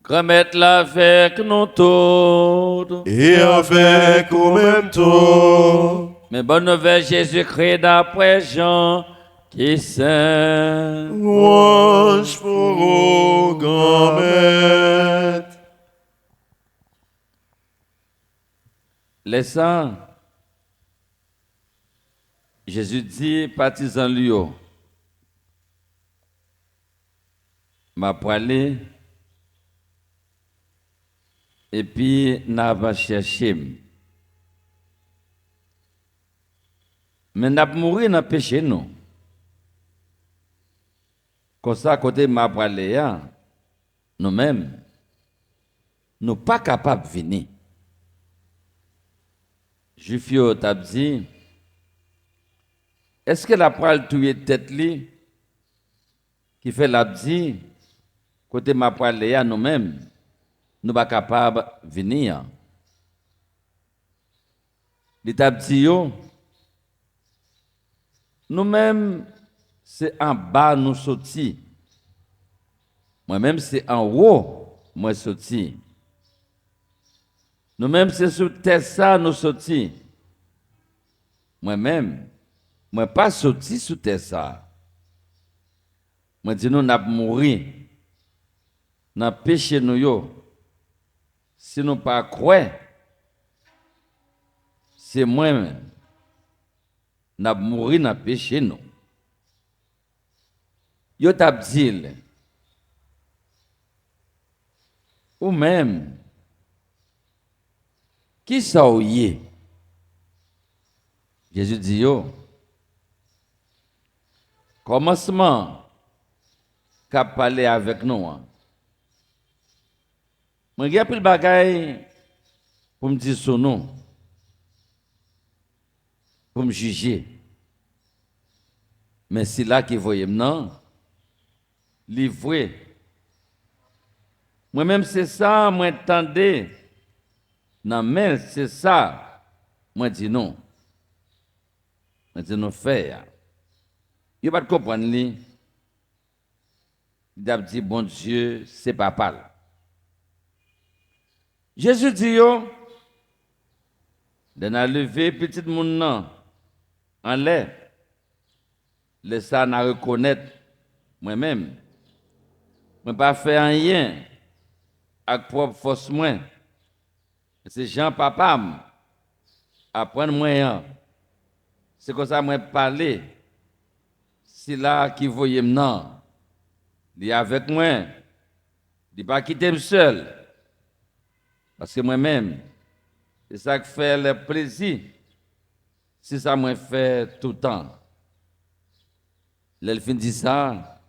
Remettre avec nous tous. Et avec nous-mêmes tous. Mais bonne nouvelle Jésus-Christ d'après Jean qui saint. Louange pour au grand maître. Les saints, Jésus dit, partisans lui, m'a parlé, et puis n'a pas cherché. Mais n'a pas mourir dans le péché, non. Comme ça, côté m'a parlé, nous-mêmes, nous ne sommes pas capables de venir. Jufio t'a dit, est-ce que la parole tuer tête li qui fait la dit côté m'a parlé à nous-mêmes nous pas capables de venir. Il t'a dit nous-mêmes c'est en bas nous sorti. Moi-même c'est en haut moi sorti. Nous-mêmes c'est sur terre ça nous sorti. Moi-même moi pas sorti sous terre ça. Moi dis nous n'a mourir. N'a péché nous yo. Si nous pas croire c'est moi-même n'a mourir n'a péché nous. Yo t'a dit ou même qui ça ou yé? Jésus dit yo commencement qu'a parlé avec nous. Moi j'ai pris le bagay pour me dire son nom, pour me juger. Mais c'est là qu'il voyait non, livré. Moi-même c'est ça, moi entendais. Non mais c'est ça, moi dis non. Moi dis non faire. Il va pas comprendre lui. Il a dit bon Dieu, c'est papa là. Jésus dit yo, de n'a levé petit moun nan en l'air. Laisse ça n'a reconnaître moi-même. Moi pas faire rien avec propre force moi. C'est Jean papa apprendre moi. C'est comme ça moi parler. C'est là qui voyait maintenant. Il est avec moi. Il pas quitter seul. Parce que moi-même, c'est ça qui fait le plaisir. C'est ça que moi fais tout le temps. L'elfin dit ça,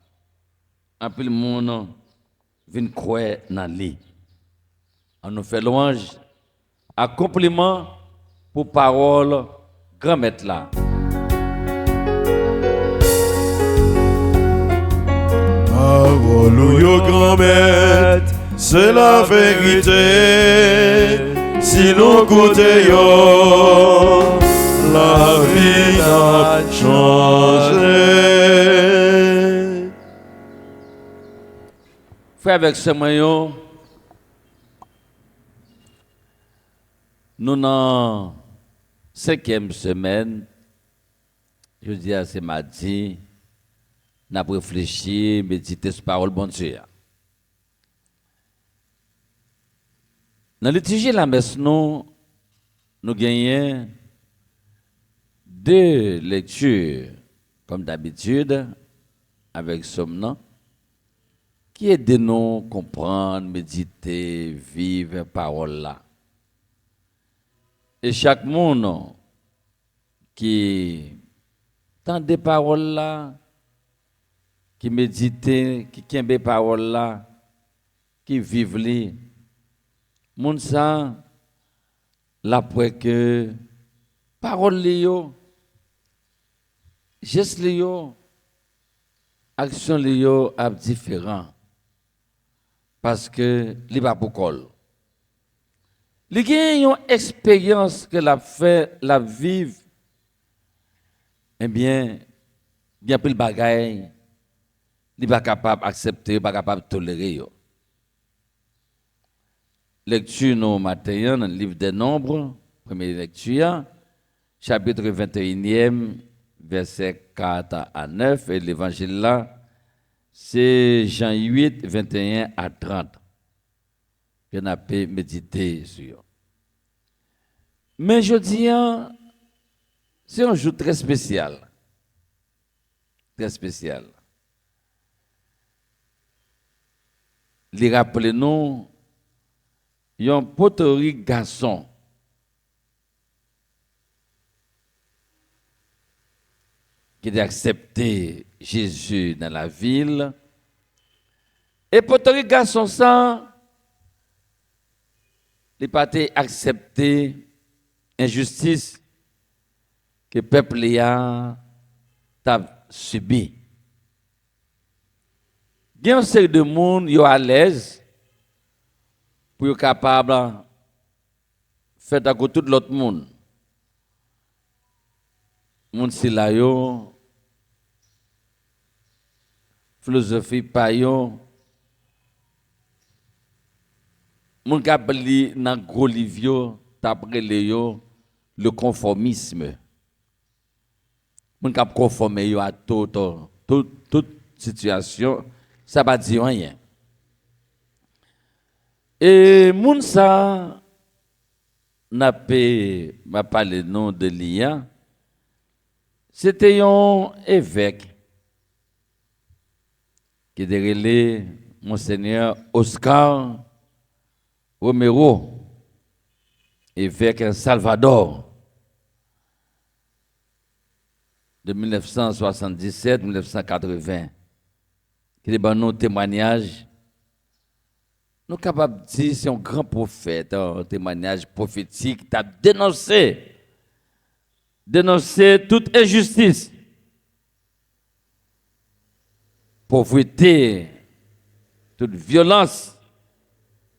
un peu le monde vient croire dans lui. On nous fait louange, accomplissement pour parole grand maître là. Parole yo grand maître, c'est la vérité. Si nous goûtons, la vie a changé. Frère avec ce moyen, nous dans 5e semaine, je dis à ce mardi, nous avons réfléchi, médité sur la parole bon Dieu. Dans le sujet de la messe, nous gagnons 2 lectures, comme d'habitude, avec Somnan, qui aident nous à comprendre, méditer, vivre la parole là. Et chaque monde qui entend des paroles là, qui médite, qui tient des paroles là, qui vivent les moun sa l'après que parole li yo, geste li yo, action li yo a différent parce que li pas pour col. Li gen yon expérience que la fait, la vive. Eh bien pile bagay, li pas capable accepter, pas capable tolérer yo. lecture nous matin dans le livre des Nombres, première lecture, chapitre 21e, verset 4 à 9, et l'évangile là, c'est Jean 8, 21 à 30. Je n'ai pas médité sur. Mais je dis, c'est un jour très spécial. Très spécial. Les rappelez-nous, il y a un poterie garçon qui a accepté Jésus dans la ville. Et poterie garçon ça, il n'a pas accepté injustice que le peuple a subi. Il y a une série de monde qui sont à l'aise pour être capable de faire à côté de l'autre monde. Monde si là yo, philosophie pa yo, monde qui a li dans gros livre d'après le conformisme. Monde qui a conformé yo à toute situation. Ça va dire rien. Et moun sa n'a pas parlé nom de l'IA. C'était un évêque qui était relé Monseigneur Oscar Romero, évêque en Salvador de 1977-1980. Qui est un témoignage. Nous sommes capables de dire que c'est un grand prophète, un témoignage prophétique qui a dénoncé toute injustice, pauvreté, toute violence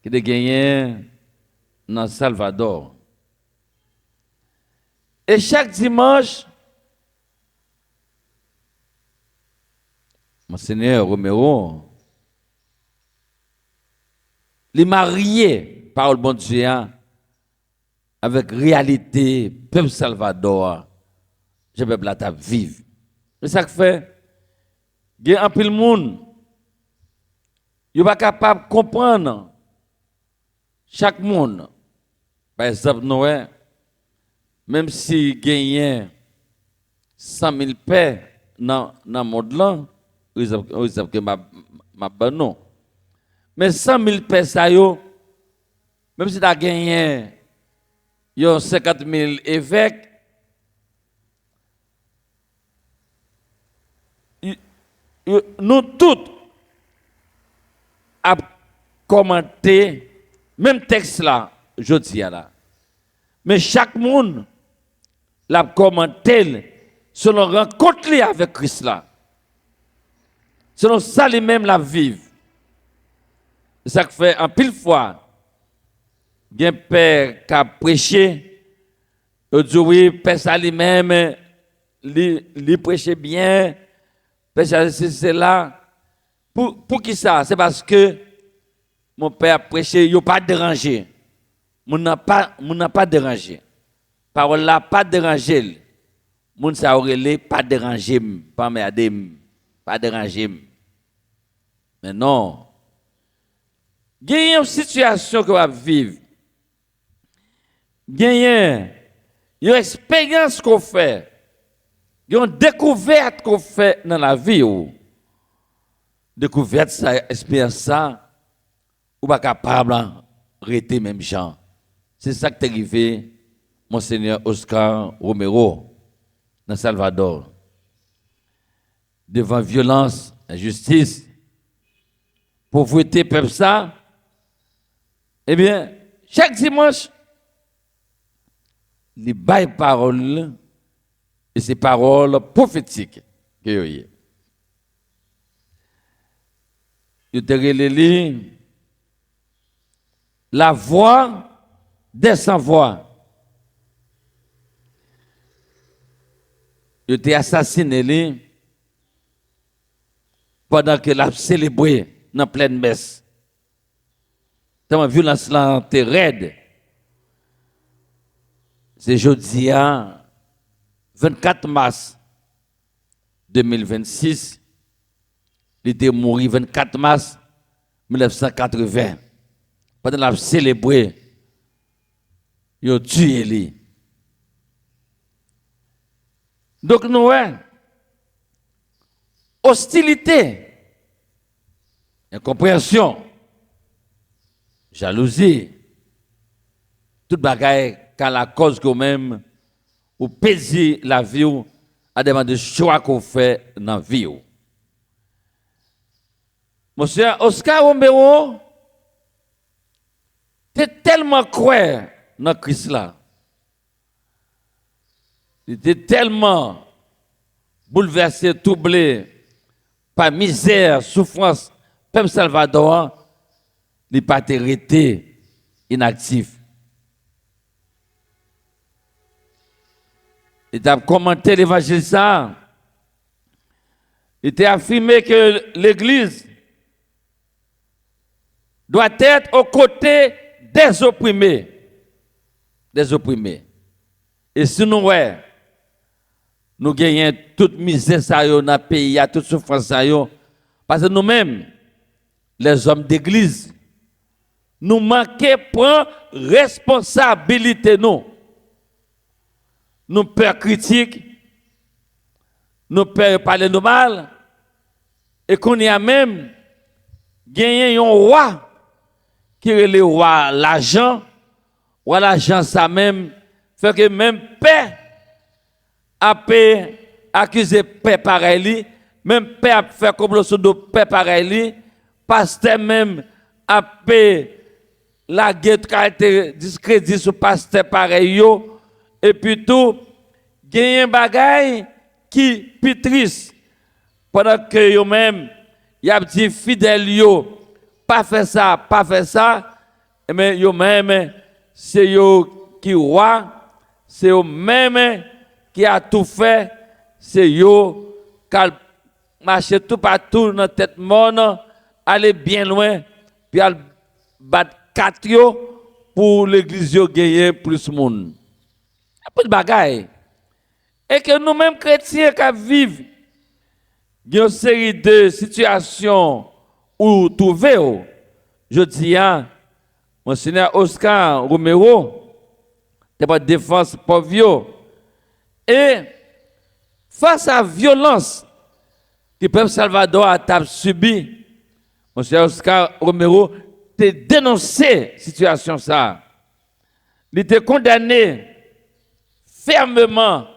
qui a gagné dans Salvador. Et chaque dimanche, Monseigneur Romero, il est marié, parole bon Dieu, avec réalité, peuple Salvador, je peux la table vivre. C'est ça que fait, il y a un peu de monde, il n'est pas capable de comprendre chaque monde. Par exemple, Noé, même s'il gagne 100 000 paix dans le monde là, que ma non. Mais 100 000 personnes, même si tu as gagné 50 000 évêques, nous tous avons commenté, même texte là, je dis là. Mais chaque monde l'a commenté selon rencontre avec Christ là. Selon ça, lui-même la vivre. C'est ça que fait en pile fois. Il y a un père qui a prêché. Il dit oui, père ça lui-même, il prêchait bien. Père ça, c'est là. Pour qui ça? C'est parce que mon père a prêché, il n'a pas dérangé. Mon n'a pas dérangé. Parole là, pas dérangé. Mon ça aurait pas dérangé, pas merder, pas dérangé. Mais non, il y a une situation que vous vivre. Il y a une expérience qu'on fait. Il y a une découverte qu'on fait dans la vie. Découverte, ça, expérience ça, ou pas capable de rester même gens. C'est ça qui est arrivé, Monseigneur Oscar Romero, dans Salvador. Devant violence, injustice, pauvreté, peuple ça, eh bien, chaque dimanche, il baille parole, et ces paroles prophétiques que vous avez. Il te relève la voix des sans-voix. Il te assassiné pendant qu'il a célébré dans pleine messe. tellement violence là t'es raide. C'est jeudi 24 mars 2026. Il était mort 24 mars 1980. Pendant la célébrer, il a tué lui. Donc nous hostilité, incompréhension, jalousie, toute bagaille quand la cause que même ou paisier la vie ou à demander choix qu'on fait dans la vie. Monsieur Oscar Romero, tu es tellement croire dans Christ là. Il était tellement bouleversé, troublé par misère, souffrance, peuple Salvador, il n'a pas été inactif. Il a commenté l'évangile ça. Il a affirmé que l'Église doit être aux côtés des opprimés. Des opprimés. Et si nous nous gagnons toute misère dans le pays, toute souffrance, parce que nous-mêmes, les hommes d'église, nous manquons prendre responsabilité nous. Nous peur critique, nous peur parler de mal, et qu'on y a même gagné un roi qui est le roi l'argent, ou l'argent ça même, fait que même paix a accusé paix pareil, même paix a fait comme le de paix pareil, pasteur même a la guerre caractère discrédit sur pasteur pareil, et puis tout, gagné un bagay qui pitrice, pendant que yo même, y a dit fidèle yo, pas faire ça, mais yo même, c'est yo qui roi, c'est yo même qui a tout fait, c'est yo qui a marché tout partout dans tête monde, aller bien loin, puis al battre 4 yo pour l'église yo gagner plus monde. Pas de bagaille. Et que nous-mêmes chrétiens qui vivent une série de situations où trouver, je dis Monseigneur Oscar Romero, c'est pas défense pauvre. Et face à la violence que le peuple Salvador a subi, Monseigneur Oscar Romero a dénoncé la situation ça. Il était condamné fermement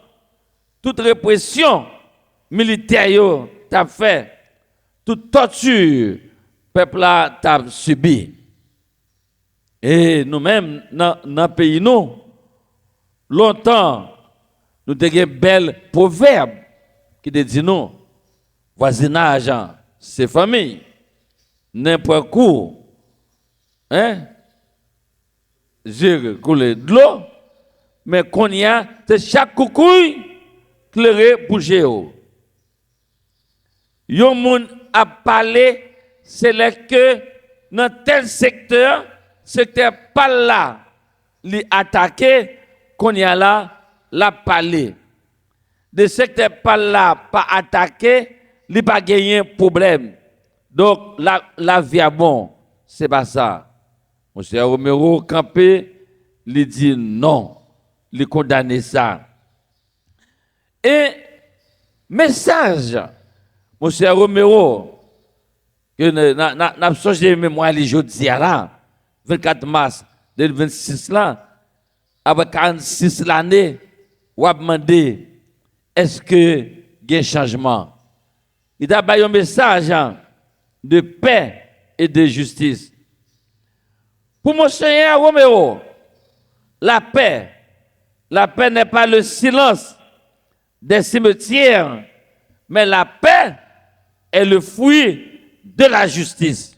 toute répression militaire t'a fait, toute torture peuple a subi. Et nous-mêmes dans le pays nous longtemps nous avons un bel proverbe qui dit nous voisinage c'est famille n'importe où j'ai coulé de l'eau. Mais qu'on y a, c'est chaque coucouille clairé bouger. Yon moun a parlé, c'est que dans tel secteur pas là, li attaqué, qu'on y a là, la parlé. De secteur pas là, pas attaqué, li pas gagné problème. Donc la vie a bon, c'est pas ça. Monsieur Romero campé, li dit non. Les condamner ça. Et message, monsieur Romero, que n'a changé mémoire les jours d'hier là, 24 mars 2026 là, après 46 l'année, ou a demandé est-ce que il y a un changement. Il a donné un message de paix et de justice. Pour monsieur Romero, la paix n'est pas le silence des cimetières, mais la paix est le fruit de la justice.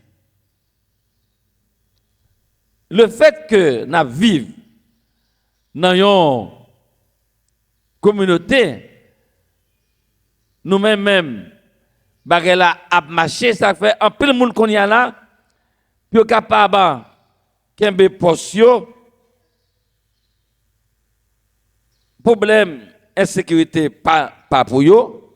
Le fait que nous vivons dans une communauté, nous-mêmes, bagay la a marché, ça fait un peu de monde qu'on y a là, puis capable kembe posio, problème insécurité pas pour yo,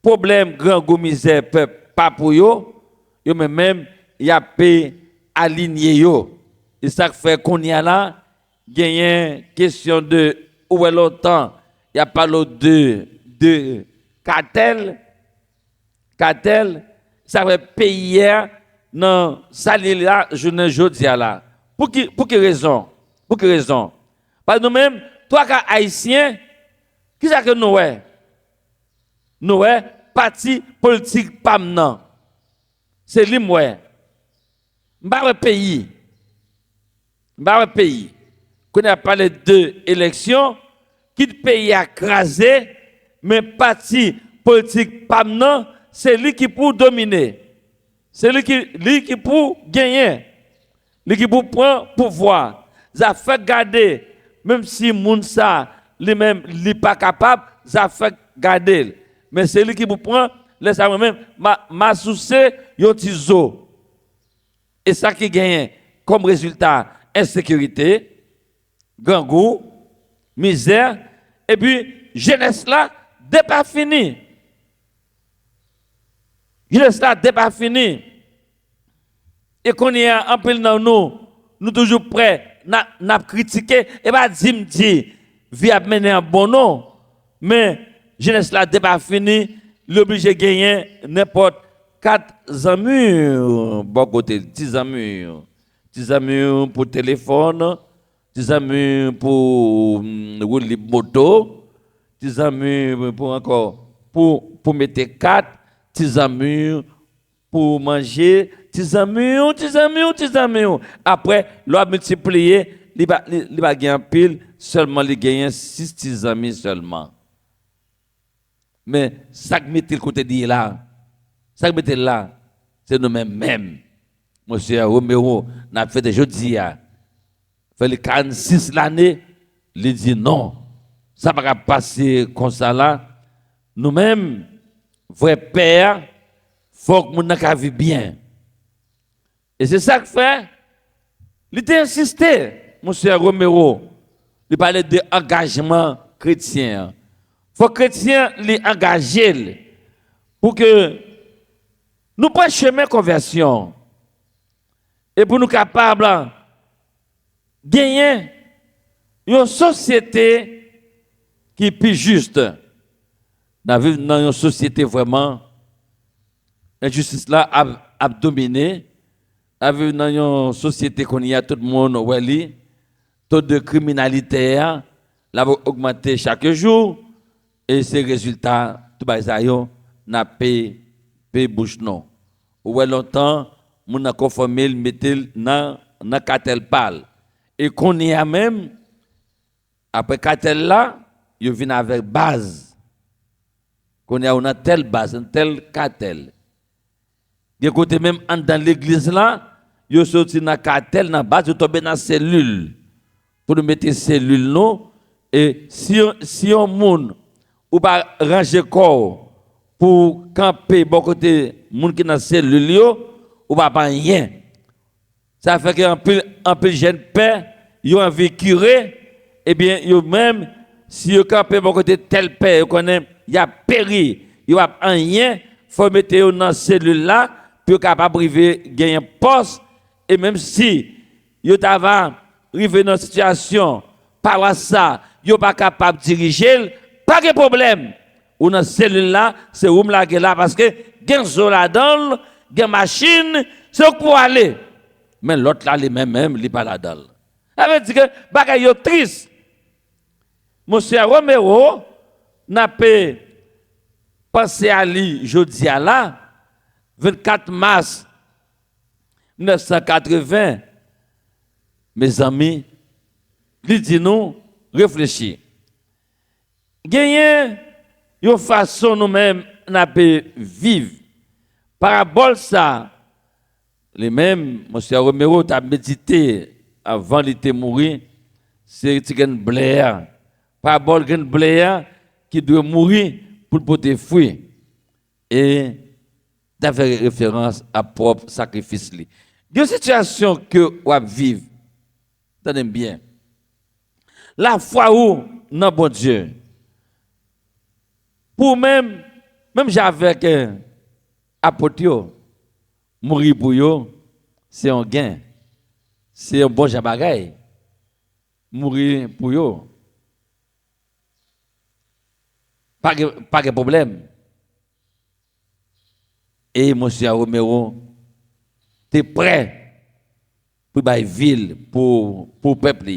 problème grand goût misère peuple pas pour yo, yo même y a pe aligné yo. Et ça fait qu'on y a là gagné question de où est longtemps, y a pas l'autre de cartel, ça fait pays non sali là journée jodi là. Pour quelle raison? Pour quelle raison? Parce que nous-mêmes, toi qui haïtien, qui ça que nous est? Nous est parti politique pas maintenant. C'est lui moi. M'ba pays. Qu'on a parlé de élections, qui pays a crasé, mais parti politique pas maintenant, c'est lui qui pour dominer. C'est lui qui pour gagner. Lui qui pour prendre pouvoir. Ça fait garder, même si Mounsa lui-même n'est pas capable, ça fait garder. Mais c'est lui qui pour prendre, laisse moi-même, ma souci, yon tizo. Et ça qui gagne comme résultat, insécurité, gangou, misère, et puis jeunesse là, débat fini. Jeunesse là, débat fini. Et qu'on y a un peu dans nous toujours prêts, n'a critiqué, et pas dire, vie a mené un bon nom, mais jeunesse là, débat fini, l'obligé de gagner n'importe 4 amis, bon côté, 10 amis pour téléphone, 10 amis pour rouler moto, 10 amis pour encore, pour mettre 4, 10 amis pour manger, 10 amis. Après, l'on a multiplié, il va gagner un pile, seulement il gagne 6 petits amis seulement. Mais ça que mettez le côté de là, ça que mettez là, c'est nous-mêmes. Monsieur Romero n'a fait des jeudis, fait les 46 l'année, il dit non, ça ne va pas passer comme ça là. Nous-mêmes, vrai père, il faut que nous vivions bien. Et c'est ça que fait, il a insisté, monsieur Romero, il parlait d'engagement chrétien. Il faut que les chrétiens les engagent pour que nous prenions chemin de conversion et pour nous capables de gagner une société qui est plus juste. Nous vivons dans une société vraiment, l'injustice là a dominé. Nous vivons dans une société qu'on y a tout le monde, le taux de criminalité a augmenté chaque jour. Et ces résultats, tout ça, n'a pas bouche non. Ou longtemps, mon a conformé, mettait dans cartel pâle. Et qu'on y a même, après cartel là, il vient avec base. Qu'on y a une telle base, un tel cartel. De côté même dans l'église là, il sorti dans cartel, dans base, il tombe dans cellule. Pour nous mettre cellule non. Et si on monde ou pas ranger corps pour camper bon côté moun qui dans cellule yo ou pas rien. Ça fait que un peu jeune père yo envie curer et bien yo même si yo camper bon côté tel père yo connaît y a péri yo a rien faut mettre yo dans cellule là pour capable priver gagner poste et même si yo t'ava arrivé dans situation par ça yo pas capable diriger. Pas de problème. Ou dans cellule là, c'est où là là parce que gen zoladon, gen machine, c'est pour aller. Mais l'autre là les même, il pas là-dedans. Ça veut dire que bagay yo triste. Monsieur Romero n'a pas pensé à lui jodi à là 24 mars 1980. Mes amis, il dit nous réfléchir. Gagner une façon nous-mêmes n'a pas vivre. Parabole ça, les mêmes, monsieur Romero t'a médité avant de mourir, c'est Tigen Blair. Parabole Gen Blair qui doit mourir pour porter fruit. Et d'avoir référence à propre sacrifice. Il y a une situation que vous vivez Tenez bien. La foi où, non, bon Dieu. Pour même j'avais un apôtre, mourir pour eux, c'est un gain. C'est un bon jabagaï. Mourir pour eux. Pas de problème. Et monsieur Romero, tu es prêt pour la ville, pour le peuple.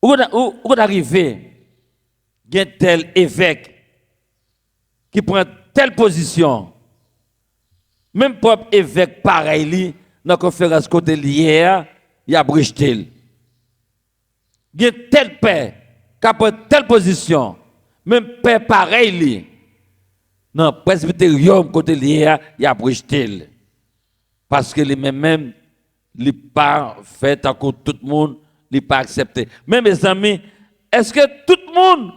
Où arrivé, il y a tel évêque qui prend telle position. Même propre évêque pareil, dans la conférence côté hier, il a rejeté. Il y a tel père qui prend telle position. Même père pareil, dans le presbytérium côté hier, il a rejeté. Parce que les mêmes, il pas fait à tout le monde, il pas accepté. Mais mes amis, est-ce que tout le monde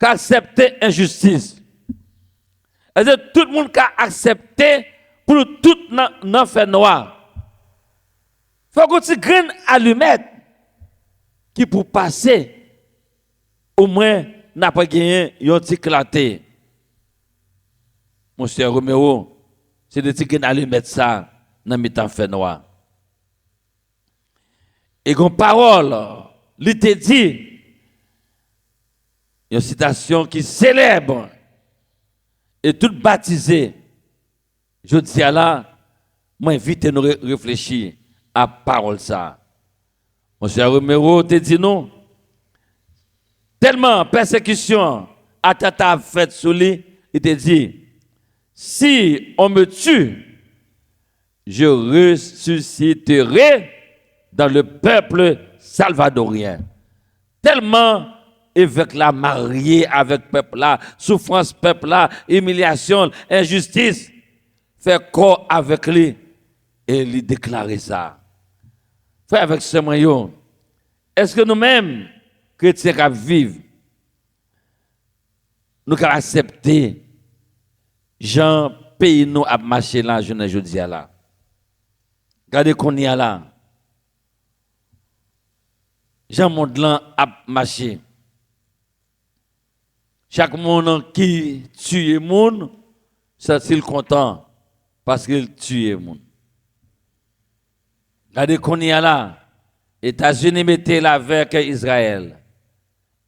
a accepté injustice? Est-ce que tout le monde a accepté pour tout n'en fait noir? Il faut qu'on ait une grande allumette qui pour passer, au moins, n'a pas gagné un petit éclaté. Monsieur Romero, c'est de tirer allumette ça dans le temps fait noir. Et une parole, il te dit, une citation qui célèbre et tout baptisé. Je dis à là, moi invite nous réfléchir à parole ça. Monsieur Romero te dit non. Tellement persécution à tata fait sur lui, il te dit, si on me tue, je ressusciterai dans le peuple salvadorien. Tellement évêque la marié avec peuple là, souffrance peuple là, humiliation, injustice, fait corps avec lui et lui déclarer ça. Frère avec ce moyen, est-ce que nous-mêmes, chrétiens qui vivent, nous avons accepté Jean pays nous a marché là, je ne dis là. Regardez qu'on y a là. Jean monde là a marché. Chaque monde qui tue monde, ça c'est content parce qu'il tue monde. Regardez qu'on y a là. États-Unis mettaient là avec Israël.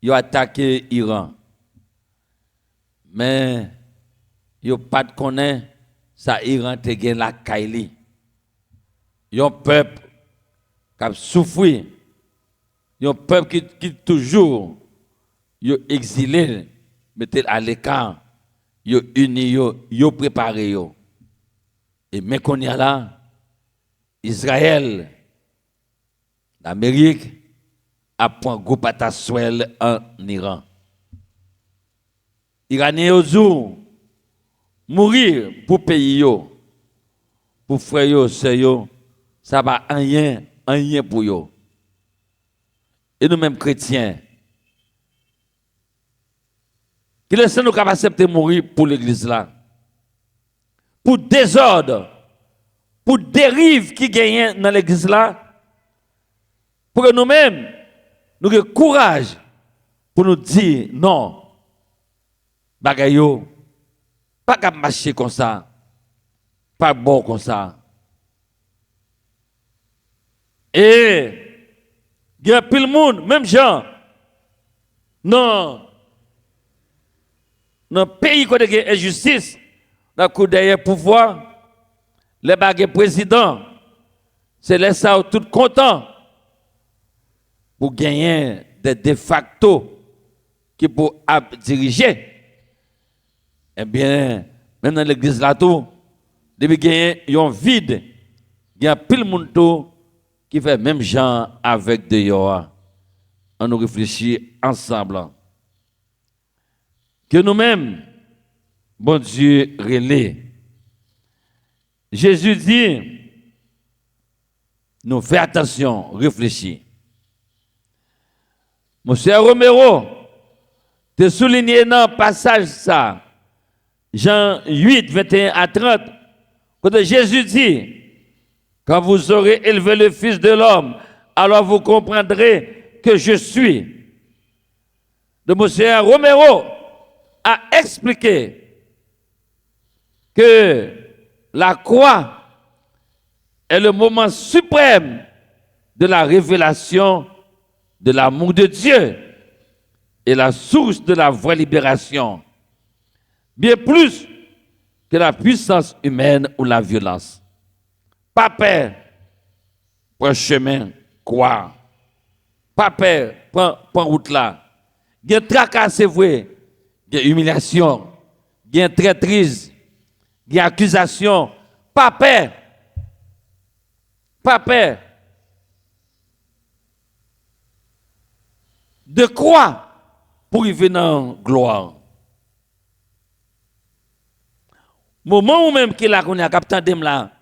Ils ont attaqué l'Iran. Mais ils n'ont pas de connaître ça Iran te gen la Kaili. Ils ont un peuple qui a souffert. Ils ont un peuple qui toujours ils ont exilé, mettez à l'écart, ils ont uni, ils ont préparé. Et mais qu'on y a là, Israël, l'Amérique, a pris un groupe ataswell en Iran. Iranien au jour, mourir pour pays, pour frère, sœur, ça va rien pour eux. Et nous-mêmes chrétiens, qui laissent nous accepter de mourir pour l'église là, pour désordre, pour dérive qui gagne dans l'église là, pour que nous-mêmes, nous ayons courage pour nous dire non, bagayo, pas qu'à marcher comme ça, pas bon comme ça. Et il y a plus le monde, même gens, non, dans le pays où il y a injustice, dans le coup derrière pouvoir, les baguettes présidents, c'est les ça tout content pour gagner des de facto qui pour diriger. Eh bien, même dans l'église là tout, depuis qu'il y a un vide, il y a plus le monde qui fait même gens avec dehors. On nous réfléchit ensemble. Que nous-mêmes, bon Dieu, relais. Jésus dit, nous faisons attention, réfléchis. Monsieur Romero, tu souligné dans le passage ça, Jean 8, 21 à 30, quand Jésus dit, quand vous aurez élevé le Fils de l'homme alors vous comprendrez que je suis. Le monsieur Romero a expliqué que la croix est le moment suprême de la révélation de l'amour de Dieu et la source de la vraie libération, bien plus que la puissance humaine ou la violence. Pas peur, prends chemin, croix. Pas peur, prends route là. Il y a tracas, c'est vrai. Il y a humiliation, il y a traîtrise, il y a accusation. Pas peur. Pas peur. De quoi pour y venir en gloire? Moment où même qu'il a qu'on a captain dem là,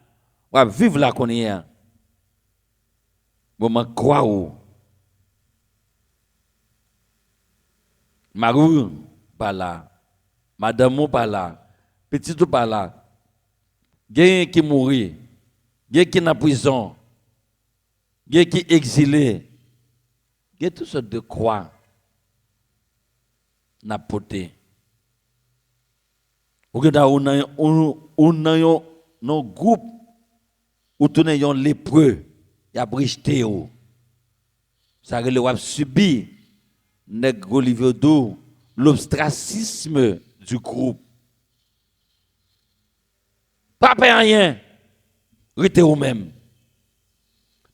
on va vivre là qu'on est. Moment quoi où? Marou pas là, madame pas là, petit pas là. Gen qui mourit, gen qui en prison, gen qui exilé. Il y a toutes sortes de croix n'a porté. On a un groupe où on a lépreux, il a briché. Ça a subi l'ostracisme du groupe. Pas faire rien, restez vous-même.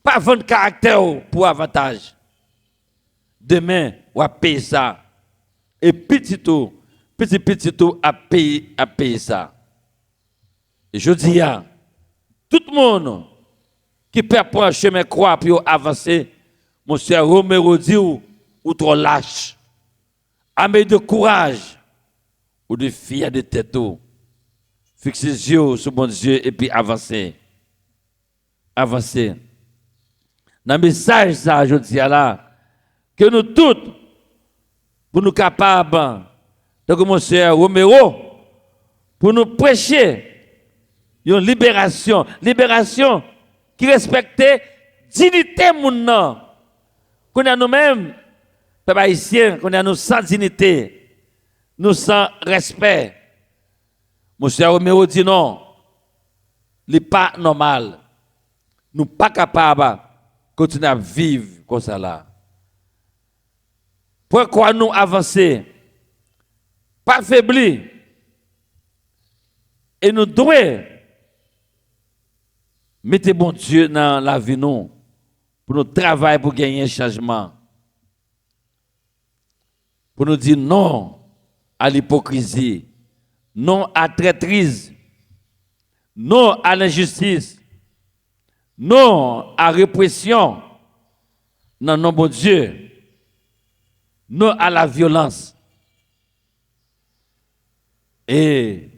Pas vendre caractère pour avantage. Demain, on va payer ça. Et petit tout à payer ça. Et je dis à tout le monde qui peut prendre un chemin croix pour avancer, mon cher Romero dit ou trop lâche. Amène de courage ou de fier de tête. Fixez les yeux sur mon Dieu et puis avancez. Avancez. Dans le message, ça, je dis là, que nous tous, pour nous capables, donc mon cher Romero, pour nous prêcher une libération qui respecte la dignité de nous. Qu'on a nous-mêmes, peuple haïtien, qu'on a nous sans dignité, nous sans respect. Mon cher Romero dit non, ce n'est pas normal. Nous ne sommes pas capables de continuer à vivre comme ça là. Pourquoi nous avancer? Pas faiblir. Et nous devons mettre bon Dieu dans la vie nous pour nous travailler pour gagner un changement. Pour nous dire non à l'hypocrisie, non à la traîtrise, non à l'injustice, non à la répression. Non, non, bon Dieu. Non à la violence. Et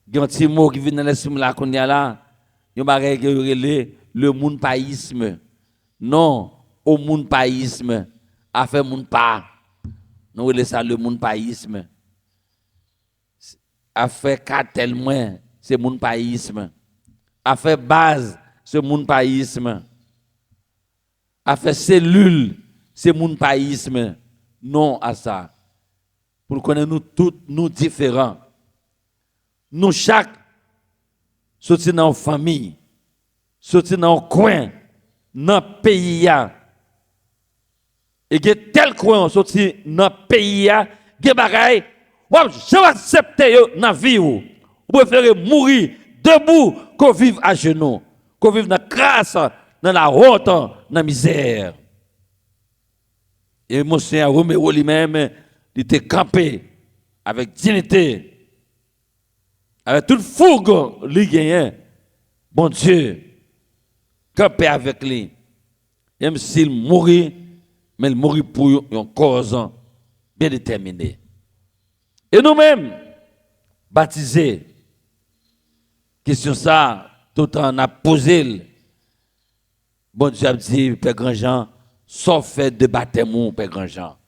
il y a un petit mot qui vient dans l'esprit là qu'on y a là, il y a le monde païsme. Non, au monde païsme, à faire monde pas. Nous relève ça le monde païsme. À faire cartel moins, c'est monde païsme. À faire base, c'est monde païsme. À faire cellule, c'est monde païsme. Non à ça. Pour connaître nous tous, nous différents. Nous chaque, sorti dans la famille, sorti dans le coin, dans le pays. Et il y a tel coin sorti dans le pays, il y a des bagailles, je vais accepter dans la vie. Vous préférez mourir debout que vivre à genoux, que vivre dans la grâce, dans la honte, dans la misère. Et monsieur Romero lui-même, il était campé avec dignité, avec toute fougue, il gagnait. Bon Dieu, campé avec lui. Même s'il mourit, mais il mourit pour une cause bien déterminée. Et nous-mêmes, baptisés, question ça, tout en a posé. Bon Dieu a dit, Père Grandjean, sauf fait de baptême, Père Grandjean.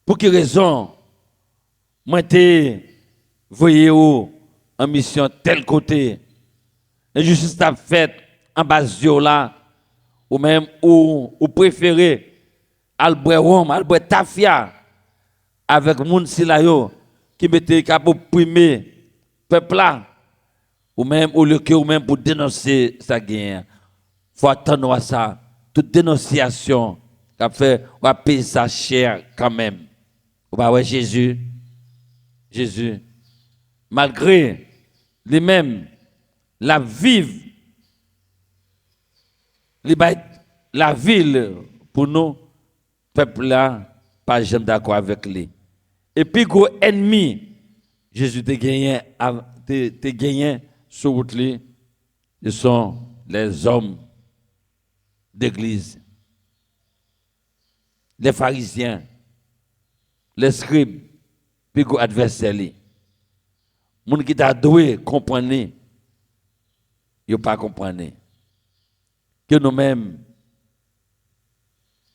Pour quelle raison, moi, voyez où, en mission tel côté, l'injustice a fait en bas de là, ou même ou préférez Albert Rome, Albert Tafia avec moun si la yo qui mettait cap opprimer peuple là ou même au lieu que ou même pour dénoncer sa guerre. Faut attendre à ça toute dénonciation qu'a fait on va payer sa chair quand même. Ou pas ouais Jésus malgré lui-même la vive la ville pour nous peuple là pas jamais d'accord avec lui. Et puis gros ennemi Jésus te gagné sur route li, ce sont les hommes d'église, les pharisiens, les scribes, puis gros adversaires li. Moun qui t'a doué comprendre, yo pas comprendre. Que nous-mêmes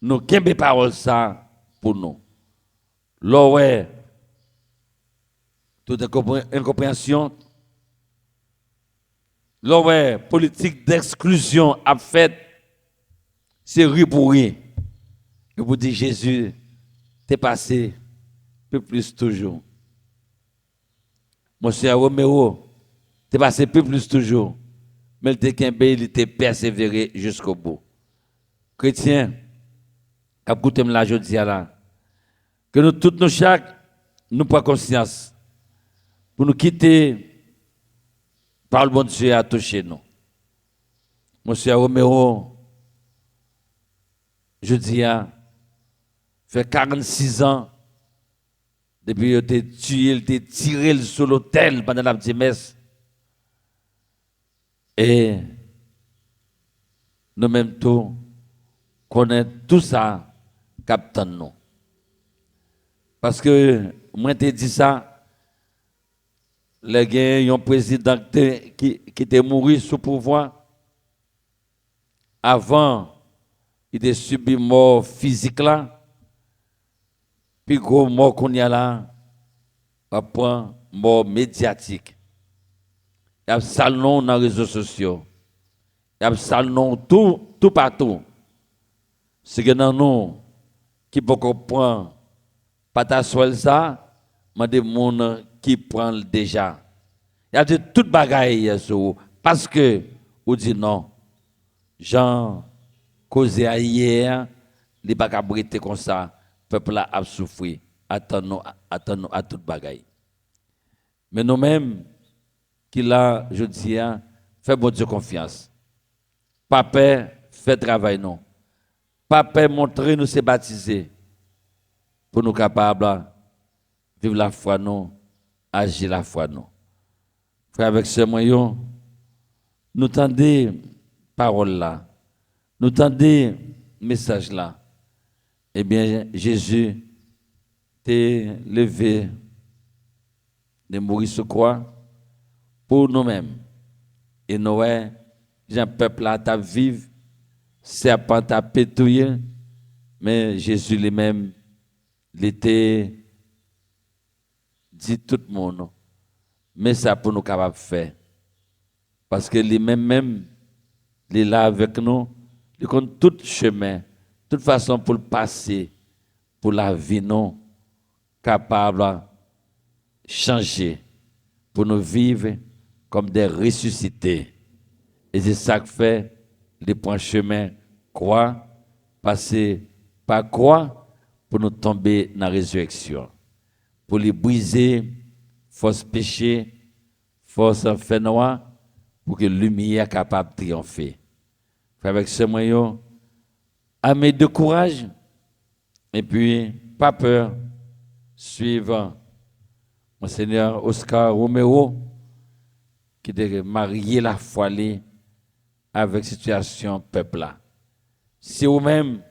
nous kembe parole ça pour nous. Là ouais toute incompréhension. Là ouais politique d'exclusion a fait c'est riz pour rien. Et vous dites Jésus t'es passé peu plus toujours. Monsieur Romero t'es passé peu plus toujours. Mais il était persévéré jusqu'au bout. Chrétien, écoutez-moi là, je dis là, que nous tous, nous chaque, nous prenons conscience pour nous quitter par le bon Dieu à toucher nous. Monsieur Romero, je dis, fait 46 ans, depuis qu'il a tué, il a tiré sur l'autel pendant la petite messe. Et nous-mêmes tous connaissons tout ça, captant nous. Parce que moi, je dit ça, les gars, il y a un président qui était mort sous pouvoir. Avant, il a subi mort physique là. Puis gros mort qu'on y a là, après mort médiatique. Il y a salon dans les réseaux sociaux. Il y a salon tout partout. C'est que dans nous, qui peut comprendre, pas ta ça, mais des gens qui prennent déjà. Il y a de toutes bagailles sur parce que, ou dit non, Jean, causé hier, il n'est pas qu'à briter comme ça, le peuple a souffert. Attends-nous à toute bagaille. Mais nous-mêmes, qui là, je dis, fait bon Dieu confiance. Papa, fait travail non. Papa, montrez nous se baptiser pour nous capables de vivre la foi nous, agir la foi nous. Frère, avec ce moyen, nous tendez parole là, nous tendez message là. Eh bien, Jésus t'est levé de mourir sur croix pour nous-mêmes. Et nous, un peuple là, t'a vivre, serpent t'a pétouillé, mais Jésus lui-même, il était dit tout le monde, mais ça pour nous capables de faire. Parce que lui-même, il est là avec nous, il compte tout chemin, toute façon pour le passer, pour la vie, non, capable de changer, pour nous vivre comme des ressuscités. Et c'est ça que fait les points chemin, croix, passer par croix, pour nous tomber dans la résurrection. Pour les briser, force péché, force fait noir, pour que la lumière soit capable de triompher. Avec ce moyen, amener de courage, et puis, pas peur, suivre Monseigneur Oscar Romero, qui a marié la foi avec la situation peuple là. Si vous-même,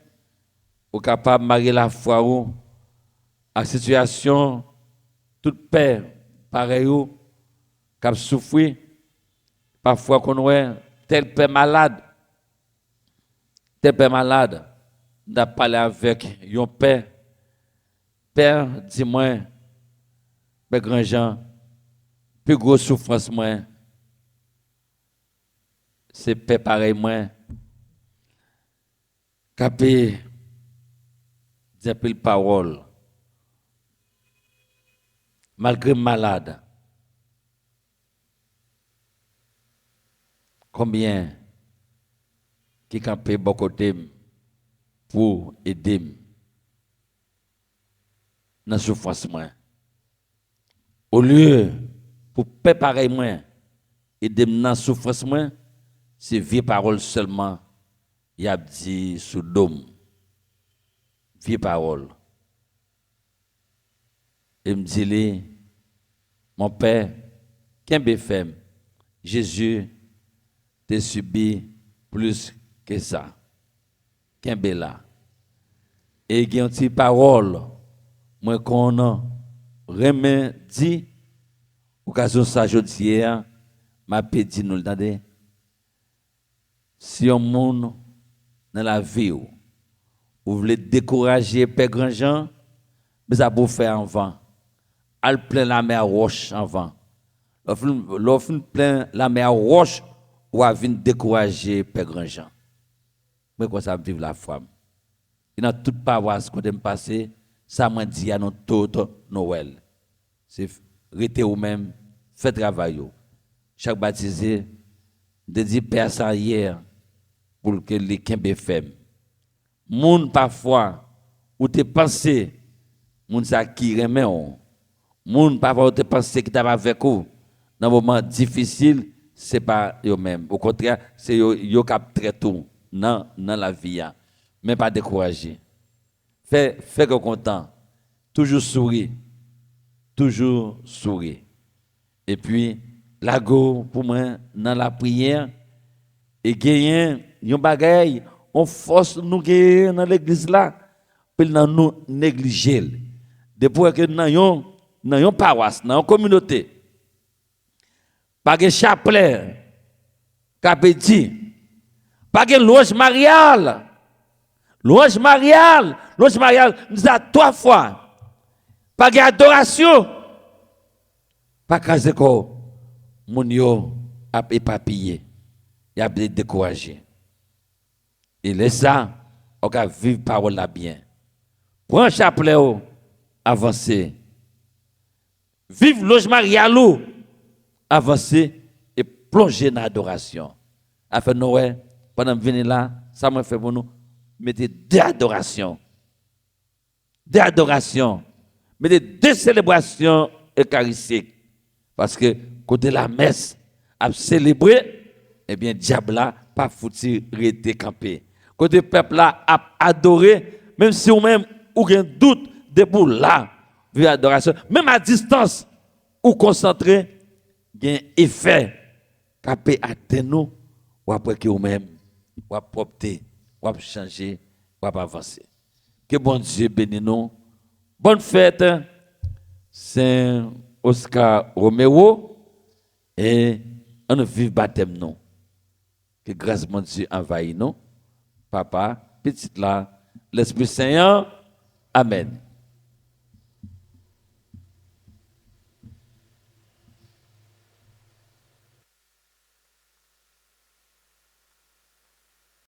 vous êtes capable de marier la foi à la situation, toute paix, pareil, qui a souffert, parfois qu'on voit tel père malade, on a parlé avec un père. Père, dis-moi, Père Grand-Jean, plus grosse souffrance, moi, c'est père pareil, moi. capé dire pile parole malgré malade. Combien qui campé bon côté pour aider dans la souffrance moi. Au lieu pour préparer moi aider dans la souffrance moi, c'est vieille parole seulement y a dit sous dôme. Vieille parole. Et me dit mon père, qu'un BFM, Jésus t'a subi plus que ça. Qu'un là. Et il y a une petite parole, moi qu'on a remet dit, occasion ça aujourd'hui, m'a dit nous le si un monde dans la vie, vous voulez décourager Père Grandjean, mais ça pour faire avant. Al plein la mer roche avant. L'offre plein la mer roche ou à venir décourager Père Grandjean. Mais quoi ça vivre la femme. Il a toute paroisse qu'on aime passer, ça m'a dit à notre tout Noël. C'est rester ou même fait travail. Chaque baptisé de dire Père ça hier pour que les Kembe femme. Moun parfois ou te pensé moun ça qui remet on. Moun parfois ou te pensé qui t'avait avec vous dans un moment difficile, c'est pas eux même. Au contraire, c'est yo cap très tout dans la vie, mais pas décourager. Fais que content, toujours sourire, toujours sourire. Et puis la go pour moi dans la prière et gagner yon bagay, on force nous gagner dans l'église là, puis nous négliger. Depuis que dans yon paroisse, dans yon communauté, pas de chapelet, capéti, pas de loge mariale. Loge mariale, nous a 3 fois. Pas d'adoration. Pas qu'à quoi mon yo a éparpillé, il a découragé. Et laisse ça, on va vivre parole là bien. Prends chapelet, avancer. Vive loge mariale, avancer et plonger dans l'adoration. Afin Noël, pendant que venir là, ça m'a fait pour nous. Mettez 2 adorations. 2 adorations. Mettez 2 célébrations eucharistiques. Parce que côté la messe, à célébrer, eh bien, diable là, pas foutu rester campé. Côté peuple là, à adorer, même si ou même, ou un doute, debout là, via adoration, même à distance, ou concentré, il y a un effet capé à nous, ou après que ou même, ou à propter. On va changer, on va avancer. Que bon Dieu bénisse nous. Bonne fête, Saint Oscar Romero, et on vive baptême nous. Que grâce de Dieu envahisse nous. Papa, petite là, l'Esprit Saint, Amen.